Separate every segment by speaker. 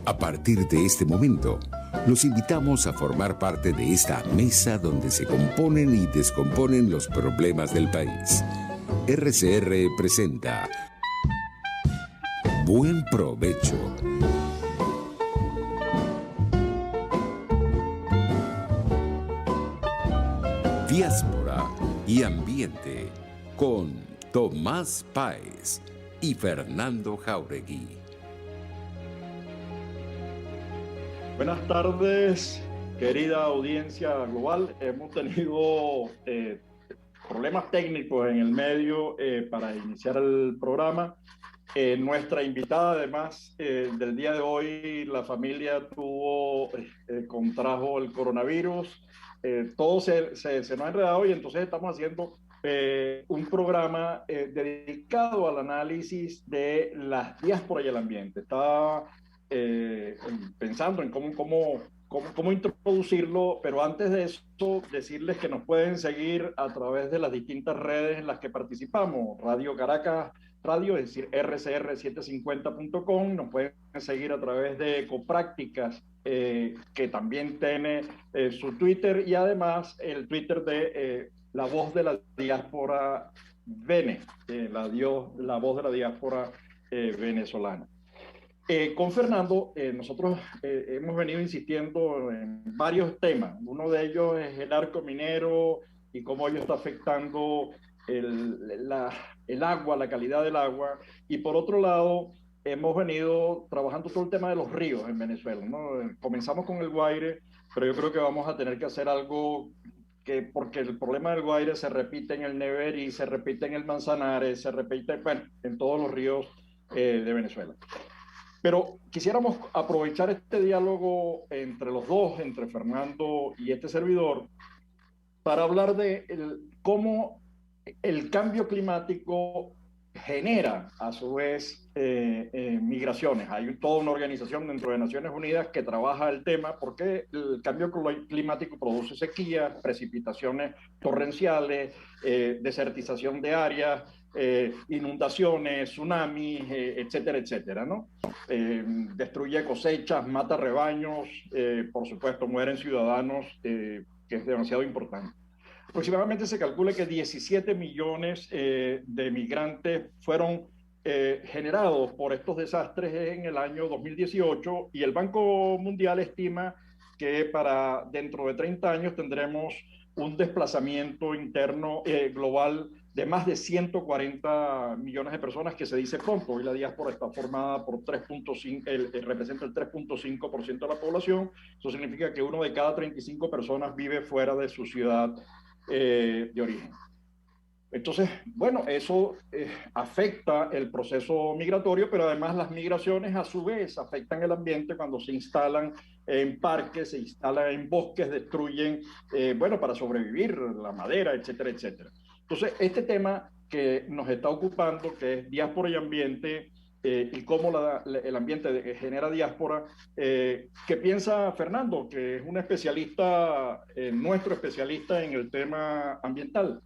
Speaker 1: A partir de este momento, los invitamos a formar parte de esta mesa donde se componen y descomponen los problemas del país. RCR presenta Buen Provecho. Diáspora y Ambiente con Tomás Páez y Fernando Jáuregui.
Speaker 2: Buenas tardes, querida audiencia global. Hemos tenido problemas técnicos en el medio para iniciar el programa. Nuestra invitada, además, del día de hoy, la familia contrajo el coronavirus. Todo se nos ha enredado y entonces estamos haciendo un programa dedicado al análisis de las diásporas y el ambiente. Estaba pensando en cómo introducirlo, pero antes de eso, decirles que nos pueden seguir a través de las distintas redes en las que participamos. Radio Caracas Radio, es decir, rcr750.com. Nos pueden seguir a través de Ecoprácticas, que también tiene su Twitter, y además el Twitter de La Voz de la Diáspora Vene, la Voz de la Diáspora venezolana. Con Fernando, nosotros hemos venido insistiendo en varios temas. Uno de ellos es el arco minero y cómo ello está afectando el agua, la calidad del agua. Y por otro lado, hemos venido trabajando todo el tema de los ríos en Venezuela, ¿no? Comenzamos con el Guaire, pero yo creo que vamos a tener que hacer algo porque el problema del Guaire se repite en el Neverí, se repite en el Manzanares, se repite, bueno, en todos los ríos de Venezuela. Pero quisiéramos aprovechar este diálogo entre los dos, entre Fernando y este servidor, para hablar de cómo el cambio climático genera, a su vez, migraciones. Hay toda una organización dentro de Naciones Unidas que trabaja el tema porque el cambio climático produce sequías, precipitaciones torrenciales, desertización de áreas, inundaciones, tsunamis, etcétera, etcétera, ¿no? Destruye cosechas, mata rebaños, por supuesto mueren ciudadanos, que es demasiado importante. Aproximadamente se calcula que 17 millones de migrantes fueron generados por estos desastres en el año 2018, y el Banco Mundial estima que para dentro de 30 años tendremos un desplazamiento interno global de más de 140 millones de personas, que se dice pronto. Hoy la diáspora está formada por 3.5, representa el 3.5% de la población. Eso significa que uno de cada 35 personas vive fuera de su ciudad de origen. Entonces, bueno, eso afecta el proceso migratorio, pero además las migraciones a su vez afectan el ambiente cuando se instalan en parques, se instalan en bosques, destruyen, bueno, para sobrevivir, la madera, etcétera, etcétera. Entonces, este tema que nos está ocupando, que es diáspora y ambiente, y cómo el ambiente genera diáspora, ¿qué piensa Fernando, que es un especialista, nuestro especialista en el tema ambiental?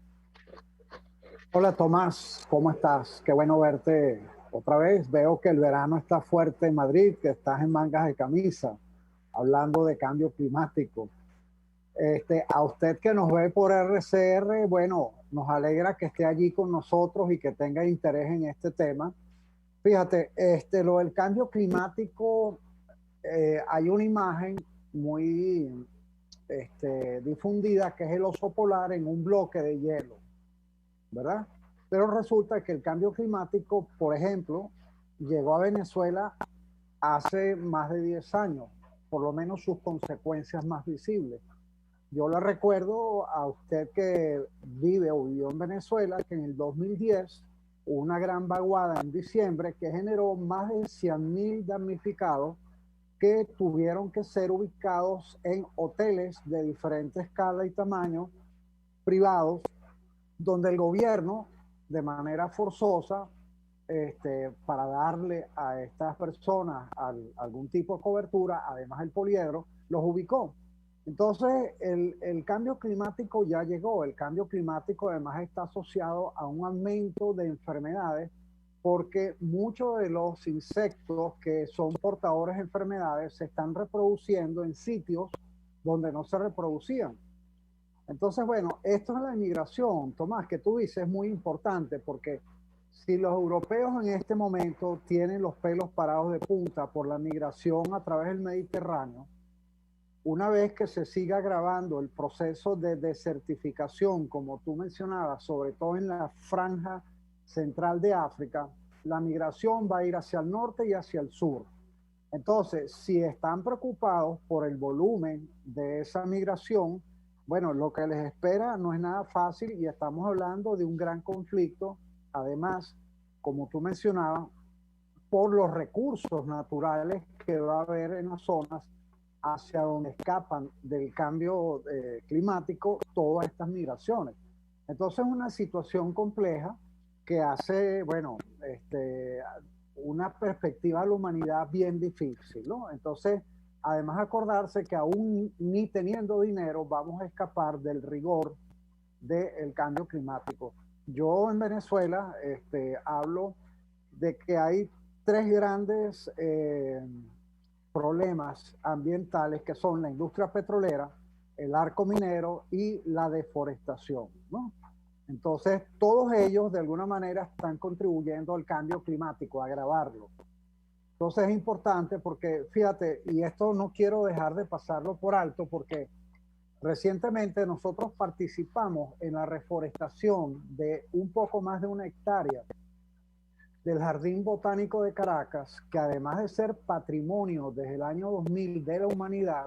Speaker 3: Hola Tomás, ¿cómo estás? Qué bueno verte otra vez. Veo que el verano está fuerte en Madrid, que estás en mangas de camisa, hablando de cambio climático. A usted que nos ve por RCR, bueno, nos alegra que esté allí con nosotros y que tenga interés en este tema. Fíjate, lo del cambio climático, hay una imagen muy difundida, que es el oso polar en un bloque de hielo, ¿verdad? Pero resulta que el cambio climático, por ejemplo, llegó a Venezuela hace más de 10 años, por lo menos sus consecuencias más visibles. Yo le recuerdo a usted que vive o vivió en Venezuela que en el 2010 hubo una gran vaguada en diciembre que generó más de 100.000 damnificados que tuvieron que ser ubicados en hoteles de diferente escala y tamaño, privados, donde el gobierno, de manera forzosa, para darle a estas personas algún tipo de cobertura, además el poliedro, los ubicó. Entonces, el cambio climático ya llegó. El cambio climático además está asociado a un aumento de enfermedades porque muchos de los insectos que son portadores de enfermedades se están reproduciendo en sitios donde no se reproducían. Entonces, bueno, esto es la inmigración, Tomás, que tú dices es muy importante porque si los europeos en este momento tienen los pelos parados de punta por la migración a través del Mediterráneo, una vez que se siga agravando el proceso de desertificación, como tú mencionabas, sobre todo en la franja central de África, la migración va a ir hacia el norte y hacia el sur. Entonces, si están preocupados por el volumen de esa migración, bueno, lo que les espera no es nada fácil y estamos hablando de un gran conflicto. Además, como tú mencionabas, por los recursos naturales que va a haber en las zonas hacia donde escapan del cambio climático todas estas migraciones. Entonces, es una situación compleja que hace, bueno, una perspectiva de la humanidad bien difícil, ¿no? Entonces, además acordarse que aún ni teniendo dinero vamos a escapar del rigor del cambio climático. Yo en Venezuela hablo de que hay tres grandes problemas ambientales que son la industria petrolera, el arco minero y la deforestación, ¿no? Entonces, todos ellos de alguna manera están contribuyendo al cambio climático, a agravarlo. Entonces es importante porque, fíjate, y esto no quiero dejar de pasarlo por alto porque recientemente nosotros participamos en la reforestación de un poco más de 1 hectárea del Jardín Botánico de Caracas, que además de ser patrimonio desde el año 2000 de la humanidad,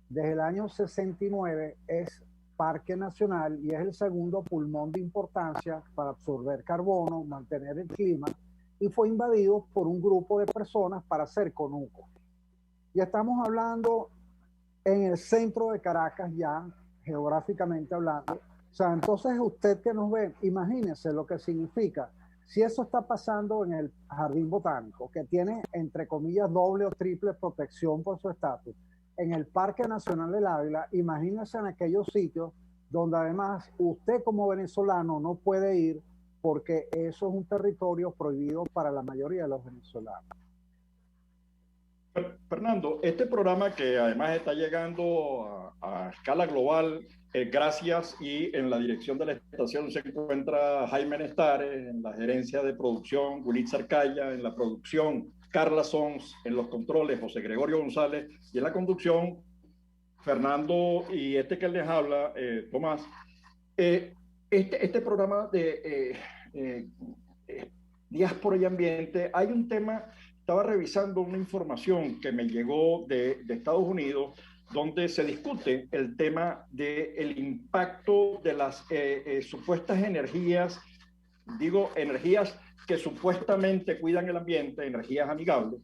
Speaker 3: desde el año 69 es Parque Nacional y es el segundo pulmón de importancia para absorber carbono, mantener el clima, y fue invadido por un grupo de personas para hacer conuco. Y estamos hablando en el centro de Caracas ya, geográficamente hablando. O sea, entonces usted que nos ve, imagínese lo que significa. Si eso está pasando en el Jardín Botánico, que tiene, entre comillas, doble o triple protección por su estatus, en el Parque Nacional del Ávila, imagínese en aquellos sitios donde además usted como venezolano no puede ir porque eso es un territorio prohibido para la mayoría de los venezolanos.
Speaker 2: Fernando, este programa que además está llegando a escala global, gracias, y en la dirección de la estación se encuentra Jaime Nestares, en la gerencia de producción Gunit Sarcaya, en la producción Carla Sons, en los controles José Gregorio González y en la conducción Fernando y este que les habla, Tomás. Este programa de diáspora y ambiente, hay un tema. Estaba revisando una información que me llegó de Estados Unidos, donde se discute el tema del impacto de las supuestas energías, digo, energías que supuestamente cuidan el ambiente, energías amigables.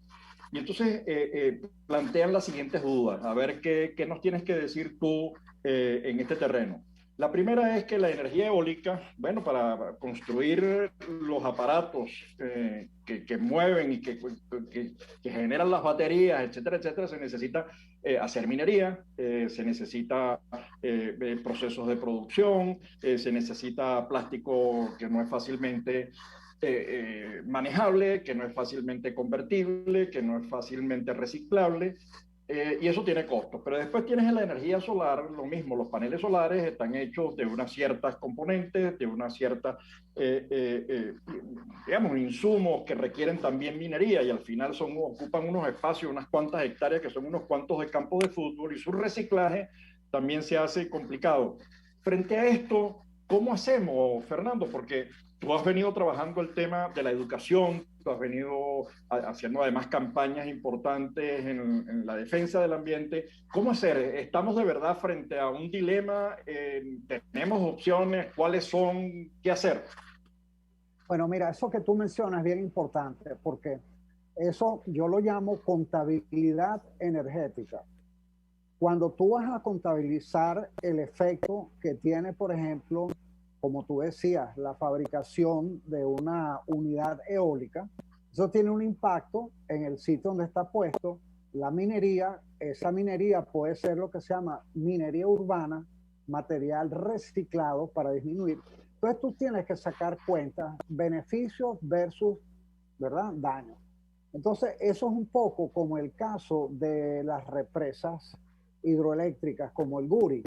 Speaker 2: Y entonces plantean las siguientes dudas. A ver qué nos tienes que decir tú en este terreno. La primera es que la energía eólica, bueno, para construir los aparatos que mueven y que generan las baterías, etcétera, etcétera, se necesita hacer minería, se necesita procesos de producción, se necesita plástico que no es fácilmente manejable, que no es fácilmente convertible, que no es fácilmente reciclable. Y eso tiene costos, pero después tienes la energía solar, lo mismo, los paneles solares están hechos de unas ciertas componentes, de unas ciertas, digamos, insumos que requieren también minería y al final ocupan unos espacios, unas cuantas hectáreas que son unos cuantos de campos de fútbol y su reciclaje también se hace complicado. Frente a esto, ¿cómo hacemos, Fernando? Porque tú has venido trabajando el tema de la educación, tú has venido haciendo además campañas importantes en la defensa del ambiente. ¿Cómo hacer? ¿Estamos de verdad frente a un dilema? ¿Tenemos opciones? ¿Cuáles son? ¿Qué hacer?
Speaker 3: Bueno, mira, eso que tú mencionas es bien importante porque eso yo lo llamo contabilidad energética. Cuando tú vas a contabilizar el efecto que tiene, por ejemplo, como tú decías, la fabricación de una unidad eólica, eso tiene un impacto en el sitio donde está puesto, la minería. Esa minería puede ser lo que se llama minería urbana, material reciclado para disminuir. Entonces tú tienes que sacar cuentas, beneficios versus ¿verdad? Daños. Entonces, eso es un poco como el caso de las represas hidroeléctricas como el Guri,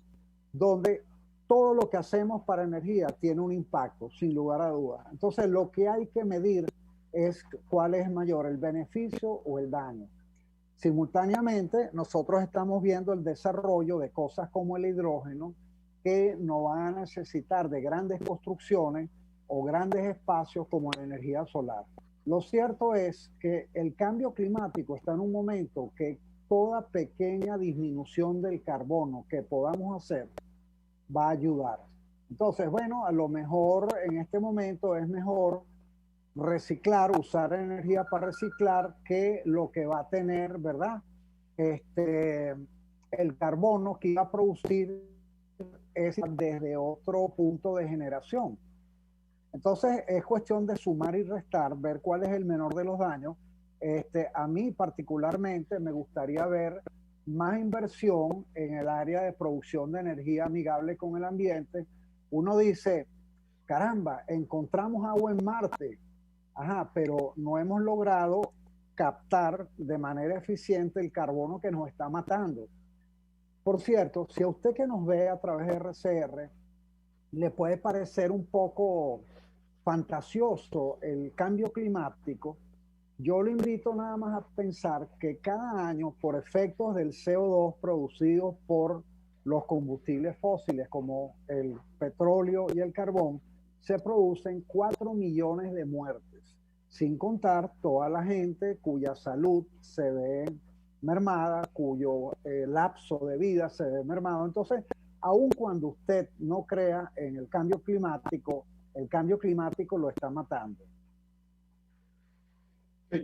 Speaker 3: donde todo lo que hacemos para energía tiene un impacto, sin lugar a dudas. Entonces, lo que hay que medir es cuál es mayor, el beneficio o el daño. Simultáneamente, nosotros estamos viendo el desarrollo de cosas como el hidrógeno, que no van a necesitar de grandes construcciones o grandes espacios como la energía solar. Lo cierto es que el cambio climático está en un momento que toda pequeña disminución del carbono que podamos hacer va a ayudar. Entonces, bueno, a lo mejor en este momento es mejor reciclar, usar energía para reciclar, que lo que va a tener, ¿verdad? El carbono que iba a producir es desde otro punto de generación. Entonces es cuestión de sumar y restar, ver cuál es el menor de los daños. A mí particularmente me gustaría ver más inversión en el área de producción de energía amigable con el ambiente. Uno dice, caramba, encontramos agua en Marte, ajá, pero no hemos logrado captar de manera eficiente el carbono que nos está matando. Por cierto, si a usted que nos ve a través de RCR le puede parecer un poco fantasioso el cambio climático, yo lo invito nada más a pensar que cada año, por efectos del CO2 producidos por los combustibles fósiles como el petróleo y el carbón, se producen 4 millones de muertes, sin contar toda la gente cuya salud se ve mermada, cuyo lapso de vida se ve mermado. Entonces, aun cuando usted no crea en el cambio climático lo está matando.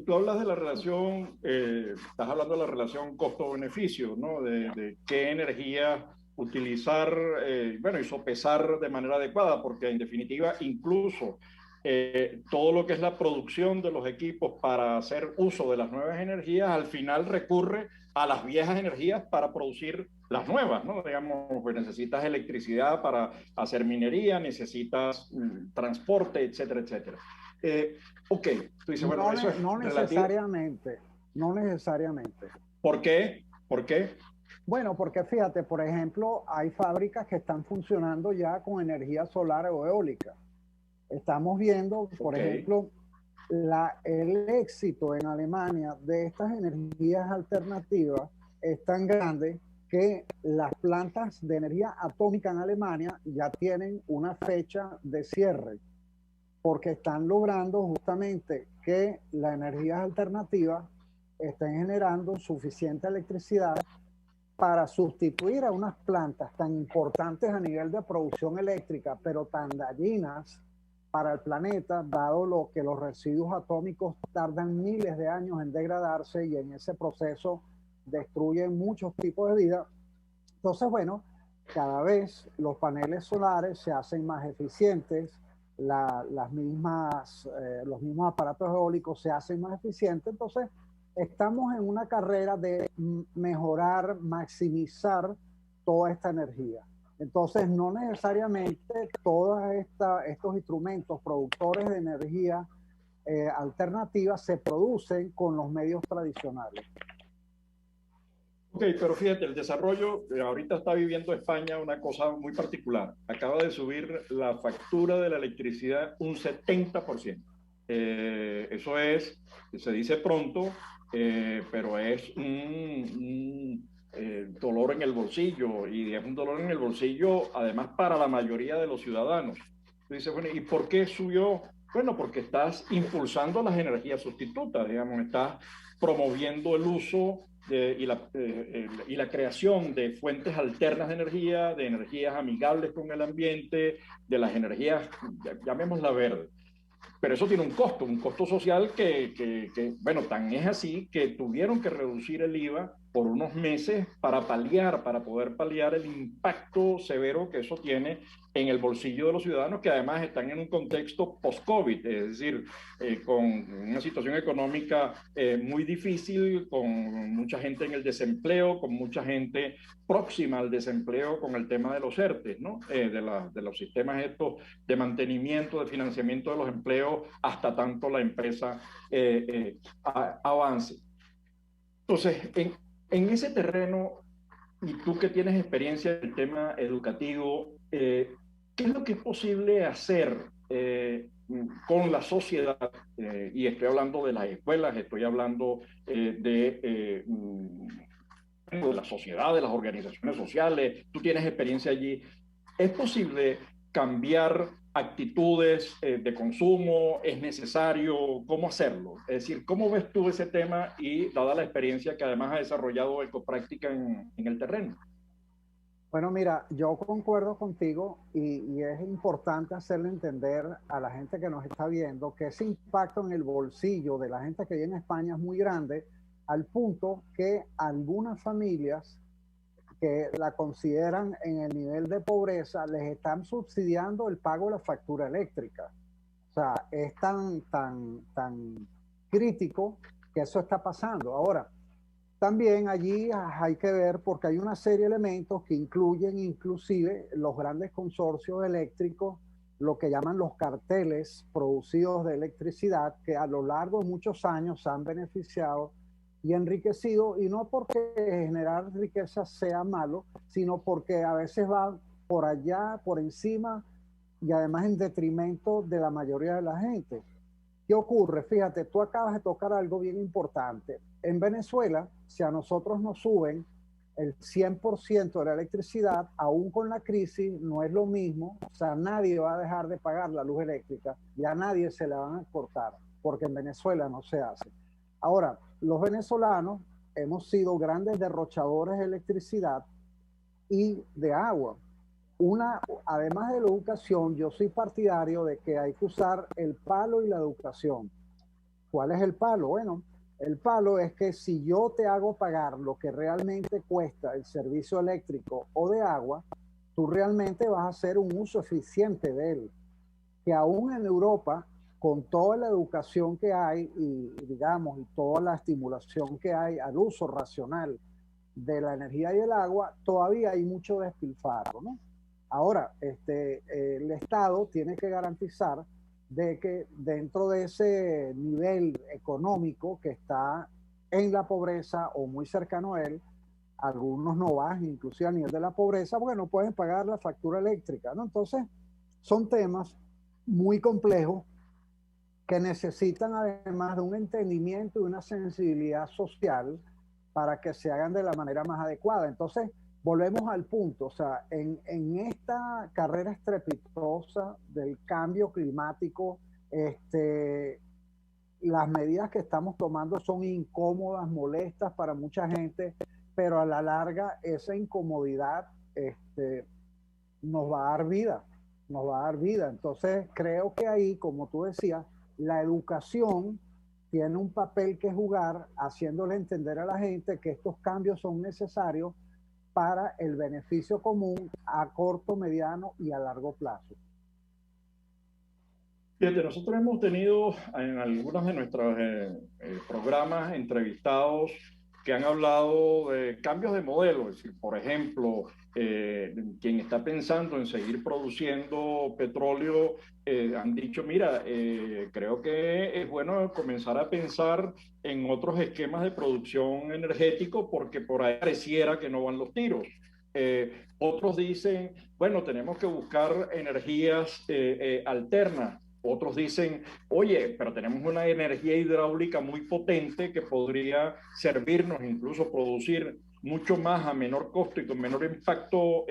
Speaker 2: Tú hablas de la relación, estás hablando de la relación costo-beneficio, ¿no? De qué energía utilizar, bueno, y sopesar de manera adecuada, porque en definitiva, incluso todo lo que es la producción de los equipos para hacer uso de las nuevas energías, al final recurre a las viejas energías para producir las nuevas, ¿no? Digamos, pues necesitas electricidad para hacer minería, necesitas transporte, etcétera, etcétera. Ok, tú dices, bueno, eso es
Speaker 3: no
Speaker 2: relativo.
Speaker 3: necesariamente, no necesariamente.
Speaker 2: ¿Por qué? ¿Por qué?
Speaker 3: Bueno, porque fíjate, por ejemplo, hay fábricas que están funcionando ya con energía solar o eólica. Estamos viendo, por ejemplo, el éxito en Alemania de estas energías alternativas es tan grande que las plantas de energía atómica en Alemania ya tienen una fecha de cierre, porque están logrando justamente que las energías alternativas estén generando suficiente electricidad para sustituir a unas plantas tan importantes a nivel de producción eléctrica, pero tan dañinas para el planeta, dado lo que los residuos atómicos tardan miles de años en degradarse y en ese proceso destruyen muchos tipos de vida. Entonces, bueno, cada vez los paneles solares se hacen más eficientes, los mismos aparatos eólicos se hacen más eficientes. Entonces, estamos en una carrera de mejorar, maximizar toda esta energía. Entonces, no necesariamente todos estos instrumentos productores de energía alternativa se producen con los medios tradicionales.
Speaker 2: Ok, pero fíjate, el desarrollo, ahorita está viviendo España una cosa muy particular. Acaba de subir la factura de la electricidad un 70%. Eso es, se dice pronto, pero es un dolor en el bolsillo, y es un dolor en el bolsillo además para la mayoría de los ciudadanos. Dice, bueno, ¿y por qué subió? Bueno, porque estás impulsando las energías sustitutas, digamos, estás promoviendo el uso y la creación de fuentes alternas de energía, de energías amigables con el ambiente, de las energías, llamémosla verde. Pero eso tiene un costo social bueno, tan es así que tuvieron que reducir el IVA por unos meses para poder paliar el impacto severo que eso tiene en el bolsillo de los ciudadanos, que además están en un contexto post-COVID, es decir, con una situación económica muy difícil, con mucha gente en el desempleo, con mucha gente próxima al desempleo con el tema de los ERTE, ¿no? De los sistemas estos de mantenimiento, de financiamiento de los empleos empleo hasta tanto la empresa avance. Entonces, en ese terreno, y tú que tienes experiencia en el tema educativo, ¿qué es lo que es posible hacer con la sociedad? Y estoy hablando de las escuelas, estoy hablando de la sociedad, de las organizaciones sociales, tú tienes experiencia allí. ¿Es posible cambiar actitudes de consumo? ¿Es necesario? ¿Cómo hacerlo? Es decir, ¿cómo ves tú ese tema y dada la experiencia que además ha desarrollado Ecopráctica en el terreno?
Speaker 3: Bueno, mira, yo concuerdo contigo y es importante hacerle entender a la gente que nos está viendo que ese impacto en el bolsillo de la gente que vive en España es muy grande, al punto que algunas familias que la consideran en el nivel de pobreza les están subsidiando el pago de la factura eléctrica. O sea, es tan crítico que eso está pasando. Ahora, también allí hay que ver porque hay una serie de elementos que incluyen inclusive los grandes consorcios eléctricos, lo que llaman los carteles producidos de electricidad, que a lo largo de muchos años se han beneficiado y enriquecido, y no porque generar riqueza sea malo, sino porque a veces va por allá, por encima, y además en detrimento de la mayoría de la gente. ¿Qué ocurre? Fíjate, tú acabas de tocar algo bien importante. En Venezuela, si a nosotros nos suben el 100% de la electricidad, aún con la crisis, no es lo mismo. O sea, nadie va a dejar de pagar la luz eléctrica y a nadie se la van a cortar, porque en Venezuela no se hace. Ahora, los venezolanos hemos sido grandes derrochadores de electricidad y de agua. Además de la educación, yo soy partidario de que hay que usar el palo y la educación. ¿Cuál es el palo? Bueno, el palo es que si yo te hago pagar lo que realmente cuesta el servicio eléctrico o de agua, tú realmente vas a hacer un uso eficiente de él. Que aún en Europa, con toda la educación que hay y digamos, y toda la estimulación que hay al uso racional de la energía y el agua, todavía hay mucho despilfarro, ¿no? Ahora, el Estado tiene que garantizar de que dentro de ese nivel económico que está en la pobreza o muy cercano a él, algunos no bajan inclusive a nivel de la pobreza porque no pueden pagar la factura eléctrica, ¿no? Entonces, son temas muy complejos que necesitan además de un entendimiento y una sensibilidad social para que se hagan de la manera más adecuada. Entonces, volvemos al punto, o sea, en esta carrera estrepitosa del cambio climático, las medidas que estamos tomando son incómodas, molestas para mucha gente, pero a la larga esa incomodidad nos va a dar vida, nos va a dar vida. Entonces, creo que ahí, como tú decías, la educación tiene un papel que jugar, haciéndole entender a la gente que estos cambios son necesarios para el beneficio común a corto, mediano y a largo plazo.
Speaker 2: Fíjate, nosotros hemos tenido en algunos de nuestros programas entrevistados que han hablado de cambios de modelo, es decir, por ejemplo, quien está pensando en seguir produciendo petróleo, han dicho, mira, creo que es bueno comenzar a pensar en otros esquemas de producción energético porque por ahí pareciera que no van los tiros. Otros dicen, bueno, tenemos que buscar energías alternas. Otros dicen, oye, pero tenemos una energía hidráulica muy potente que podría servirnos, incluso producir mucho más a menor costo y con menor impacto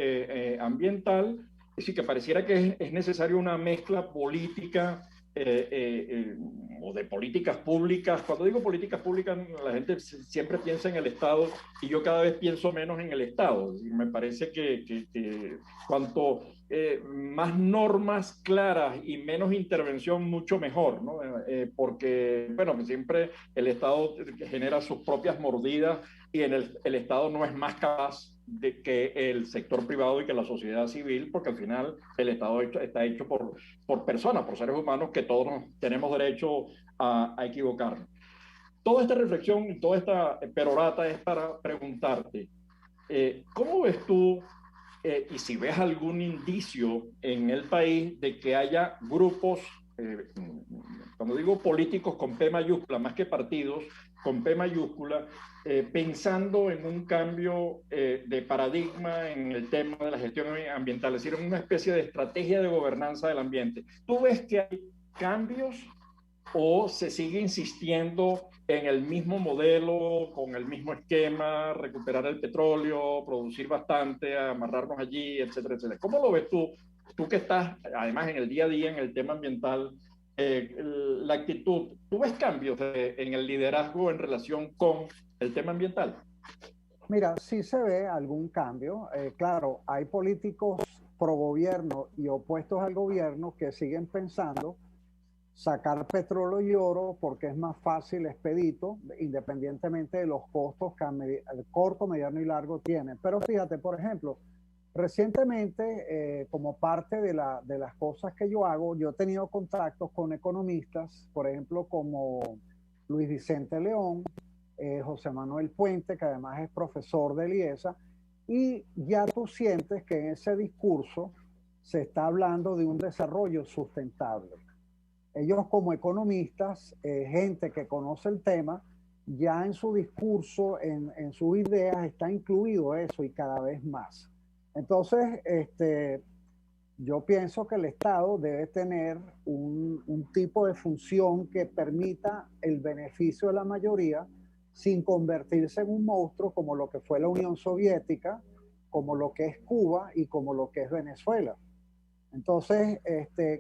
Speaker 2: ambiental. Así que pareciera que es necesaria una mezcla política o de políticas públicas. Cuando digo políticas públicas, la gente siempre piensa en el Estado y yo cada vez pienso menos en el Estado. Y me parece que cuanto más normas claras y menos intervención, mucho mejor, ¿no? Porque, bueno, siempre el Estado genera sus propias mordidas y el Estado no es más capaz de que el sector privado y que la sociedad civil, porque al final el Estado está hecho por personas, por seres humanos que todos tenemos derecho a equivocarnos. Toda esta reflexión y toda esta perorata es para preguntarte, ¿cómo ves tú y si ves algún indicio en el país de que haya grupos cuando digo políticos con P mayúscula, más que partidos, con P mayúscula, pensando en un cambio de paradigma en el tema de la gestión ambiental, es decir, en una especie de estrategia de gobernanza del ambiente. ¿Tú ves que hay cambios o se sigue insistiendo en el mismo modelo, con el mismo esquema, recuperar el petróleo, producir bastante, amarrarnos allí, etcétera, etcétera? ¿Cómo lo ves tú? Tú que estás, además, en el día a día, en el tema ambiental, la actitud, ¿tú ves cambios en el liderazgo en relación con el tema ambiental?
Speaker 3: Mira, sí se ve algún cambio. Claro, hay políticos pro gobierno y opuestos al gobierno que siguen pensando sacar petróleo y oro porque es más fácil, expedito, independientemente de los costos que a corto, mediano y largo tienen. Pero fíjate, por ejemplo, recientemente, como parte de las cosas que yo hago, yo he tenido contactos con economistas, por ejemplo, como Luis Vicente León, José Manuel Puente, que además es profesor de IESA, y ya tú sientes que en ese discurso se está hablando de un desarrollo sustentable. Ellos como economistas, gente que conoce el tema, ya en su discurso, en sus ideas, está incluido eso y cada vez más. Entonces, yo pienso que el Estado debe tener un tipo de función que permita el beneficio de la mayoría sin convertirse en un monstruo como lo que fue la Unión Soviética, como lo que es Cuba y como lo que es Venezuela. Entonces,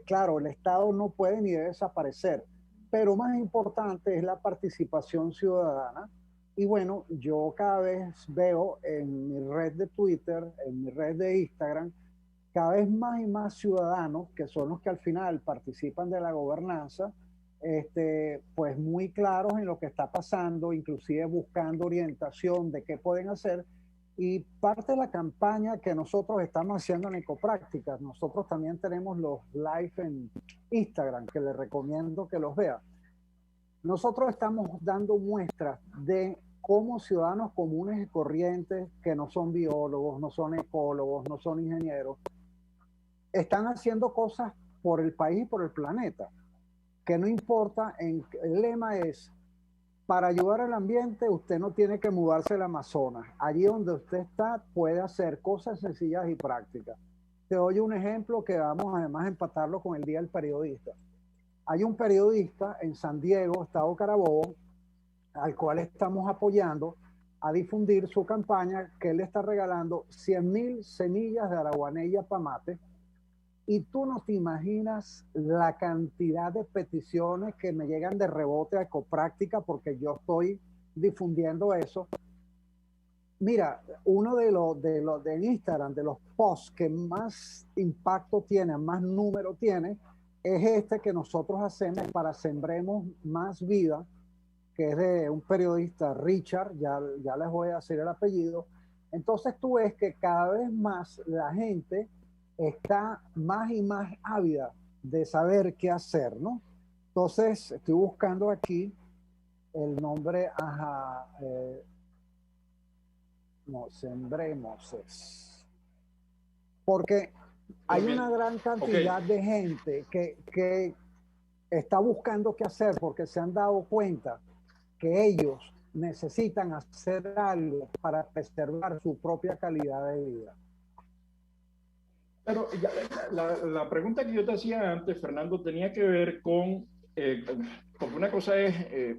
Speaker 3: claro, el Estado no puede ni debe desaparecer, pero más importante es la participación ciudadana. Y bueno, yo cada vez veo en mi red de Twitter, en mi red de Instagram, cada vez más y más ciudadanos, que son los que al final participan de la gobernanza, pues muy claros en lo que está pasando, inclusive buscando orientación de qué pueden hacer. Y parte de la campaña que nosotros estamos haciendo en Ecoprácticas, nosotros también tenemos los live en Instagram, que les recomiendo que los vean. Nosotros estamos dando muestras de cómo ciudadanos comunes y corrientes, que no son biólogos, no son ecólogos, no son ingenieros, están haciendo cosas por el país y por el planeta, que no importa, el lema es: para ayudar al ambiente, usted no tiene que mudarse al Amazonas. Allí donde usted está, puede hacer cosas sencillas y prácticas. Te doy un ejemplo que vamos además a empatarlo con el Día del Periodista. Hay un periodista en San Diego, Estado Carabobo, al cual estamos apoyando a difundir su campaña, que él está regalando 100,000 semillas de araguanella pamate. Y tú no te imaginas la cantidad de peticiones que me llegan de rebote a Ecopráctica porque yo estoy difundiendo eso. Mira, uno de Instagram, de los posts que más impacto tiene, más número tiene, es este que nosotros hacemos para Sembremos Más Vida, que es de un periodista, Richard, ya les voy a decir el apellido. Entonces tú ves que cada vez más la gente está más y más ávida de saber qué hacer, ¿no? Entonces, estoy buscando aquí el nombre, no, Sembremos es. Porque hay una gran cantidad de gente que está buscando qué hacer porque se han dado cuenta que ellos necesitan hacer algo para preservar su propia calidad de vida.
Speaker 2: Pero la pregunta que yo te hacía antes, Fernando, tenía que ver con, porque una cosa es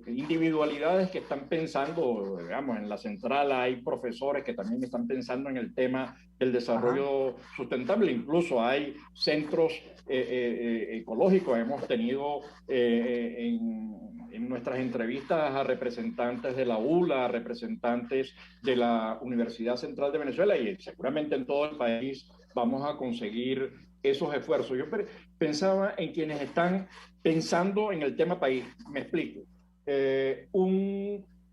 Speaker 2: individualidades que están pensando, digamos, en la central hay profesores que también están pensando en el tema del desarrollo sustentable, incluso hay centros ecológicos, hemos tenido en nuestras entrevistas a representantes de la ULA, a representantes de la Universidad Central de Venezuela y seguramente en todo el país vamos a conseguir esos esfuerzos. Yo pensaba en quienes están pensando en el tema país. Me explico.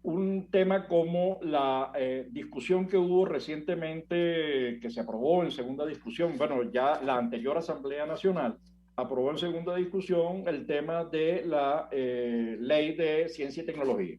Speaker 2: Un tema como la discusión que hubo recientemente, que se aprobó en segunda discusión, bueno, ya la anterior Asamblea Nacional aprobó en segunda discusión el tema de la ley de ciencia y tecnología.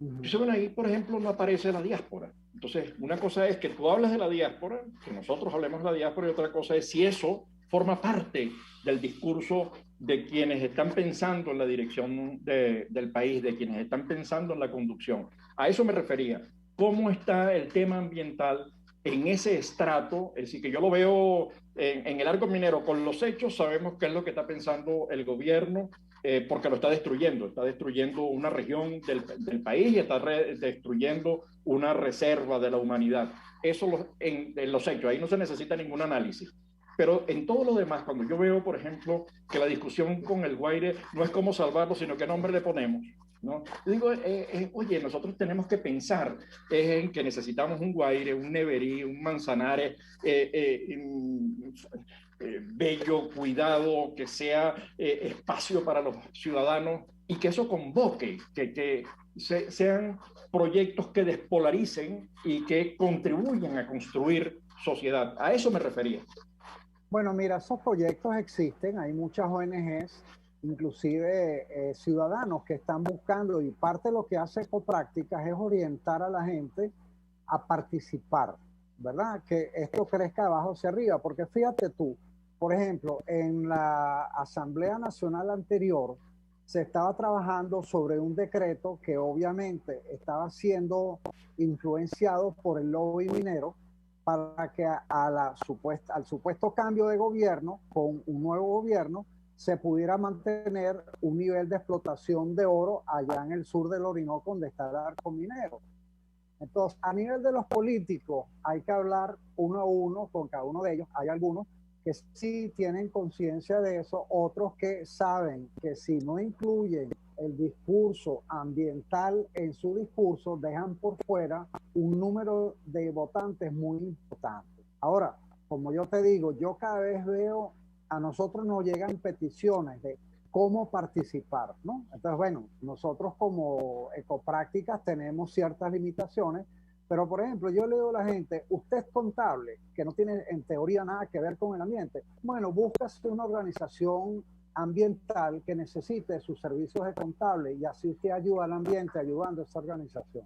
Speaker 2: Entonces, bueno, ahí, por ejemplo, no aparece la diáspora. Entonces, una cosa es que tú hablas de la diáspora, que nosotros hablemos de la diáspora, y otra cosa es si eso forma parte del discurso de quienes están pensando en la dirección del país, de quienes están pensando en la conducción. A eso me refería. ¿Cómo está el tema ambiental en ese estrato? Es decir, que yo lo veo en el arco minero, con los hechos sabemos qué es lo que está pensando el gobierno, porque lo está destruyendo una región del país y está destruyendo una reserva de la humanidad. Eso en los hechos, ahí no se necesita ningún análisis. Pero en todo lo demás, cuando yo veo, por ejemplo, que la discusión con el Guaire no es cómo salvarlo, sino qué nombre le ponemos, ¿no? Yo digo, oye, nosotros tenemos que pensar en que necesitamos un Guaire, un Neverí, un Manzanares, bello, cuidado, que sea espacio para los ciudadanos y que eso convoque, que sean proyectos que despolaricen y que contribuyan a construir sociedad. A eso me refería.
Speaker 3: Bueno, mira, esos proyectos existen, hay muchas ONGs, inclusive ciudadanos que están buscando, y parte de lo que hace Ecoprácticas es orientar a la gente a participar, ¿verdad? Que esto crezca de abajo hacia arriba, porque fíjate tú, por ejemplo, en la Asamblea Nacional anterior se estaba trabajando sobre un decreto que obviamente estaba siendo influenciado por el lobby minero, para que al supuesto cambio de gobierno, con un nuevo gobierno, se pudiera mantener un nivel de explotación de oro allá en el sur del Orinoco, donde está el arco minero. Entonces, a nivel de los políticos, hay que hablar uno a uno con cada uno de ellos. Hay algunos que sí tienen conciencia de eso, otros que saben que si no incluyen el discurso ambiental en su discurso, dejan por fuera un número de votantes muy importante. Ahora, como yo te digo, yo cada vez veo, a nosotros nos llegan peticiones de cómo participar, ¿no? Entonces, bueno, nosotros como Ecoprácticas tenemos ciertas limitaciones, pero por ejemplo, yo le digo a la gente, usted es contable, que no tiene en teoría nada que ver con el ambiente. Bueno, búscase una organización ambiental que necesite sus servicios de contable y así usted ayuda al ambiente ayudando a esa organización.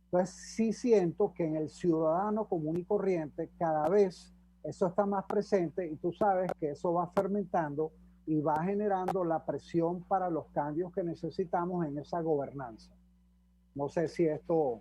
Speaker 3: Entonces sí siento que en el ciudadano común y corriente cada vez eso está más presente y tú sabes que eso va fermentando y va generando la presión para los cambios que necesitamos en esa gobernanza. No sé si esto...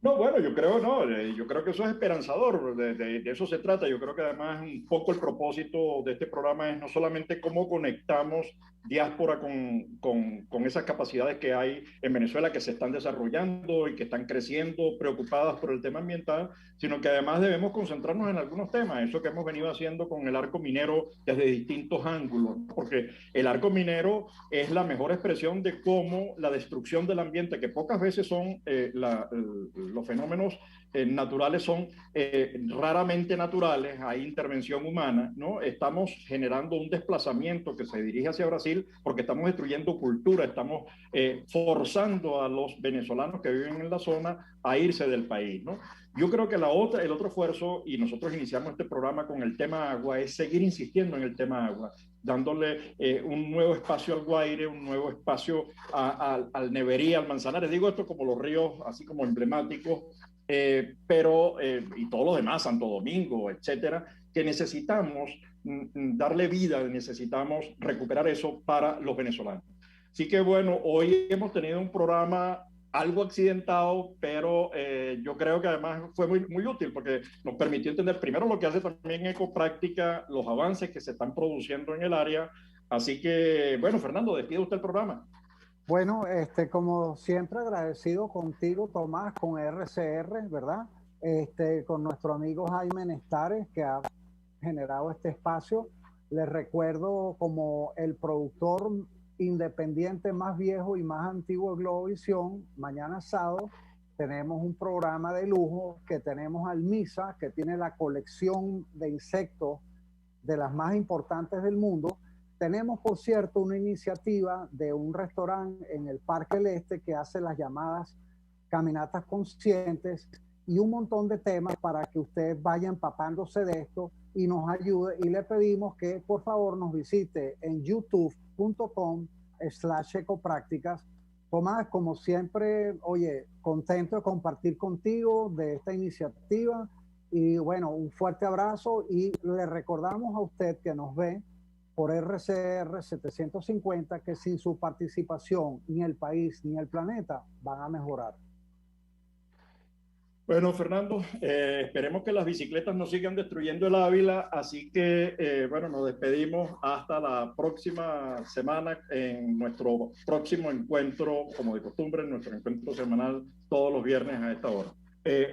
Speaker 2: No, bueno, yo creo, no, yo creo que eso es esperanzador, de eso se trata. Yo creo que además un poco el propósito de este programa es no solamente cómo conectamos diáspora con esas capacidades que hay en Venezuela que se están desarrollando y que están creciendo, preocupadas por el tema ambiental, sino que además debemos concentrarnos en algunos temas, eso que hemos venido haciendo con el arco minero desde distintos ángulos, porque el arco minero es la mejor expresión de cómo la destrucción del ambiente, que pocas veces son los fenómenos naturales son raramente naturales, hay intervención humana, ¿no? Estamos generando un desplazamiento que se dirige hacia Brasil porque estamos destruyendo cultura, estamos forzando a los venezolanos que viven en la zona a irse del país, ¿no? Yo creo que el otro esfuerzo, y nosotros iniciamos este programa con el tema agua, es seguir insistiendo en el tema agua, dándole un nuevo espacio al Guaire, un nuevo espacio al Neverí, al Manzanares. Digo esto como los ríos, así como emblemáticos, y todos los demás, Santo Domingo, etcétera, que necesitamos darle vida, necesitamos recuperar eso para los venezolanos. Así que bueno, hoy hemos tenido un programa algo accidentado, pero yo creo que además fue muy útil porque nos permitió entender primero lo que hace también Ecopráctica, los avances que se están produciendo en el área. Así que, bueno, Fernando, despide usted el programa.
Speaker 3: Bueno, como siempre agradecido contigo, Tomás, con RCR, ¿verdad? Con nuestro amigo Jaime Nestares, que ha generado este espacio. Les recuerdo como el productor independiente más viejo y más antiguo de Globovisión. Mañana sábado tenemos un programa de lujo que tenemos al MISA, que tiene la colección de insectos de las más importantes del mundo. Tenemos, por cierto, una iniciativa de un restaurante en el Parque del Este que hace las llamadas caminatas conscientes y un montón de temas para que ustedes vayan empapándose de esto y nos ayude. Y le pedimos que por favor nos visite en youtube.com/ecoprácticas. Tomás, como siempre, oye, contento de compartir contigo de esta iniciativa y bueno, un fuerte abrazo y le recordamos a usted que nos ve por RCR 750 que sin su participación ni el país ni el planeta van a mejorar.
Speaker 2: Bueno, Fernando, esperemos que las bicicletas no sigan destruyendo el Ávila, así que, bueno, nos despedimos hasta la próxima semana en nuestro próximo encuentro, como de costumbre, en nuestro encuentro semanal todos los viernes a esta hora.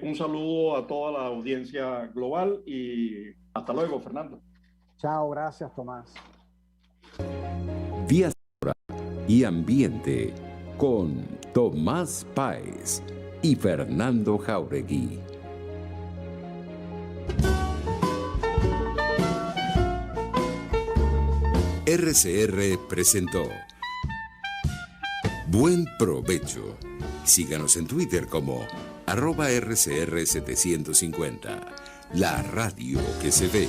Speaker 2: Un saludo a toda la audiencia global y hasta luego, Fernando.
Speaker 3: Chao, gracias, Tomás.
Speaker 1: Diáspora y Ambiente con Tomás Páez y Fernando Jáuregui. RCR presentó Buen Provecho. Síganos en Twitter como @RCR750, la radio que se ve.